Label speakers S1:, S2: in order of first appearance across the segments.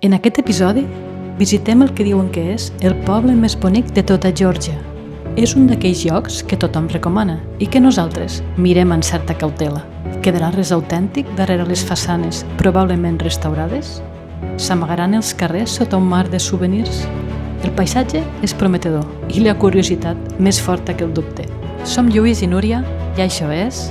S1: En aquest episodi visitem el que diuen que és el poble més bonic de tota Geòrgia. És un d'aquells llocs que tothom recomana i que nosaltres mirem amb certa cautela. Quedarà res autèntic darrere les façanes, probablement restaurades? S'amagaran els carrers sota un mar de souvenirs? El paisatge és prometedor i la curiositat més forta que el dubte. Som Lluís i Núria i això és...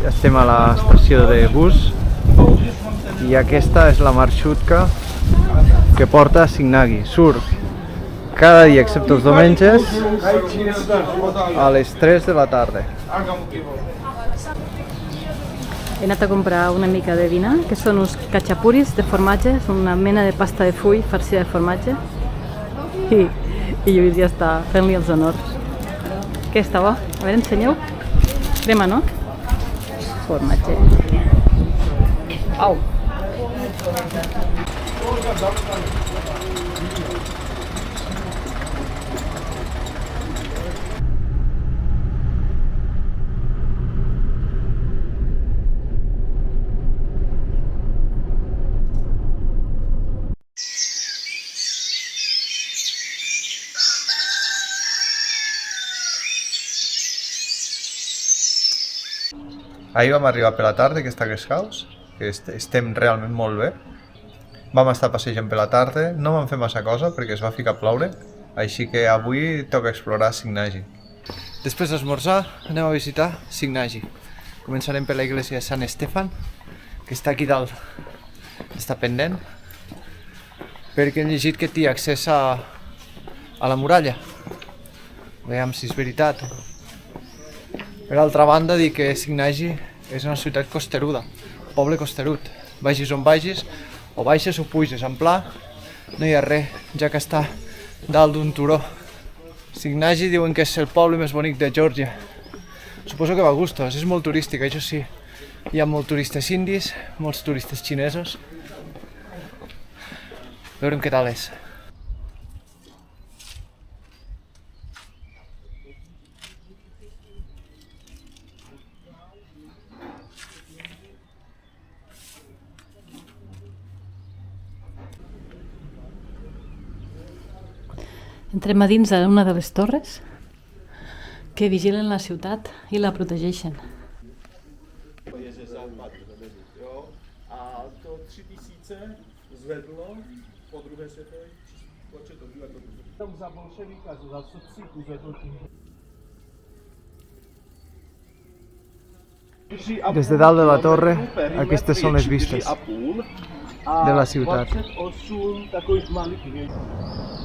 S2: Estem a l'estació de bus i aquesta és la marxutka que porta a Signagi. Surt cada dia excepte els diumenges a les 3 de la tarda.
S1: He anat a comprar una mica de dinar, que són uns cachapuris de formatge, és una mena de pasta de full farcida de formatge. I Lluís ja està fent-li els honors. Què està bo? A veure, ensenyeu. Crema, no? Formatge. Au!
S2: Ahir vam arribar per la tarda, aquesta guest house, que estem realment molt bé. Vam estar passejant per la tarda, no vam fer massa cosa perquè es va ficar a ploure, així que avui toca explorar Signagi. Després d'esmorzar anem a visitar Signagi. Començarem per la iglesia de Sant Stefan, que està aquí dalt, està pendent, perquè hem llegit que té accés a la muralla. Veiem si és veritat. Per altra banda, dic que Signagi és una ciutat costeruda, poble costerut. Vagis on vagis, o baixes o puges, en pla no hi ha res, ja que està dalt d'un turó. Signagi diuen que és el poble més bonic de Geòrgia. Suposo que va a gustos, és molt turístic, això sí. Hi ha molts turistes indis, molts turistes xinesos. Veurem què tal és.
S1: Entrem a dins d'una de les torres que vigilen la ciutat i la protegeixen.
S2: Des de dalt de la torre, aquestes són les vistes de la ciutat.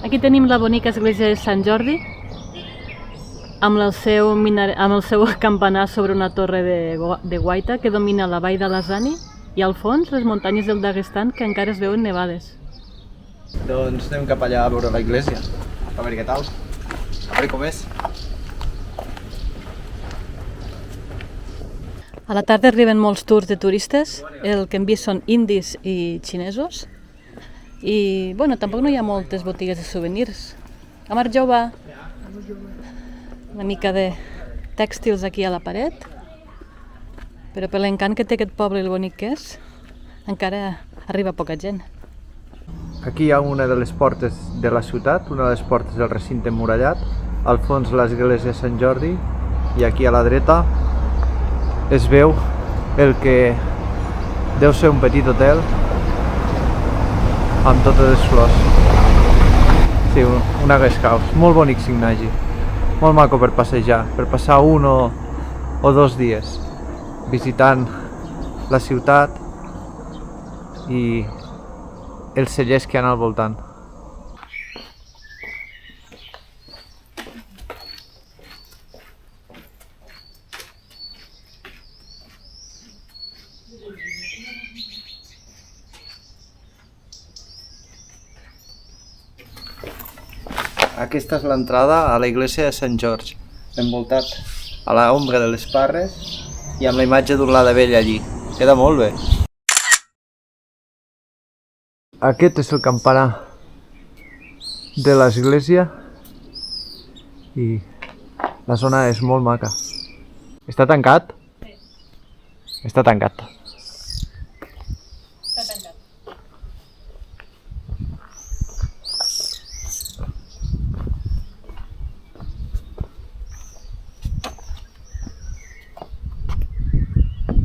S1: Aquí tenim la bonica església de Sant Jordi, amb el seu campanar sobre una torre de guaita que domina la vall de l'Azani i al fons les muntanyes del Daguestan que encara es veuen nevades.
S2: Doncs anem cap allà a veure la iglesia, a veure què tal, a veure com és.
S1: A la tarda arriben molts tours de turistes, el que hem vist són indis i xinesos. I, bueno, tampoc no hi ha moltes botigues de souvenirs. A Mar Jove, una mica de tèxtils aquí a la paret, però per l'encant que té aquest poble i el bonic que és, encara arriba poca gent.
S2: Aquí hi ha una de les portes de la ciutat, una de les portes del recinte emmurallat, al fons l'església de Sant Jordi, i aquí a la dreta es veu el que deu ser un petit hotel amb totes les flors. Sí, una guest house. Molt bonic Signagi. Molt maco per passejar, per passar un o 2 dies visitant la ciutat i els cellers que hi ha al voltant. Aquesta és l'entrada a la iglesia de Sant George, envoltat a l'ombra de les parres i amb la imatge d'un la de vell allí. Queda molt bé. Aquest és el campanar de l'església i la zona és molt maca. Està tancat? Està tancat.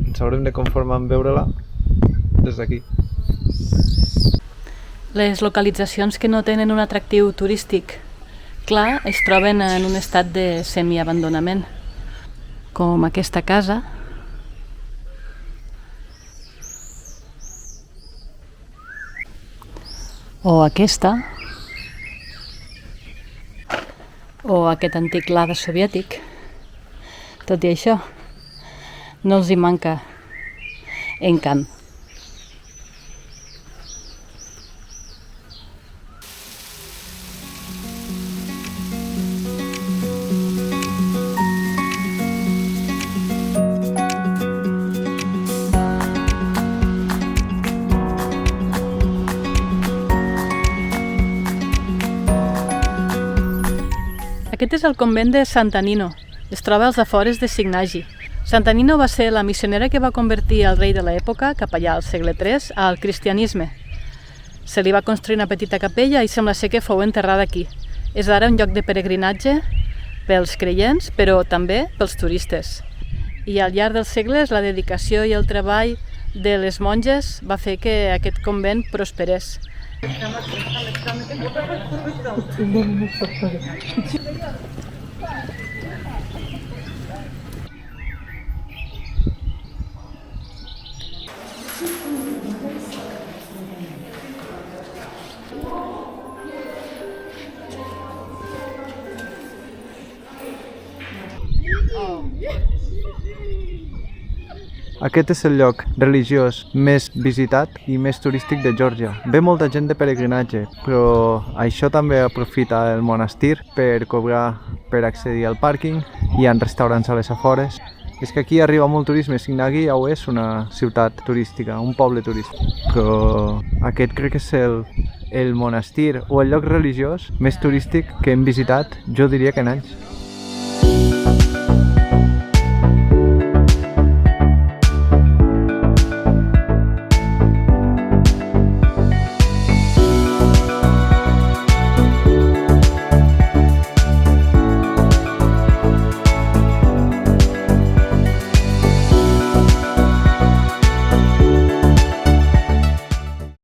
S2: Ens haurem de conformar amb veure-la des d'aquí.
S1: Les localitzacions que no tenen un atractiu turístic clar es troben en un estat de semiabandonament, com aquesta casa, o aquesta, o aquest antic lada soviètic. Tot i això, no els hi manca encant. Aquest és el convent de Santa Nino. Es troba als afores de Signagi. Santa Nino va ser la missionera que va convertir el rei de l'època, cap allà al segle III, al cristianisme. Se li va construir una petita capella i sembla ser que fou enterrada aquí. És ara un lloc de peregrinatge pels creients, però també pels turistes. I al llarg dels segles la dedicació i el treball de les monges va fer que aquest convent prosperés.
S2: Aquest és el lloc religiós més visitat i més turístic de Geòrgia. Ve molta gent de peregrinatge, però això també aprofita el monestir per cobrar per accedir al pàrquing. Hi ha restaurants a les afores. És que aquí arriba molt turisme. Signagi ja ho és una ciutat turística, un poble turístic. Però aquest crec que és el monestir o el lloc religiós més turístic que hem visitat, jo diria que en anys.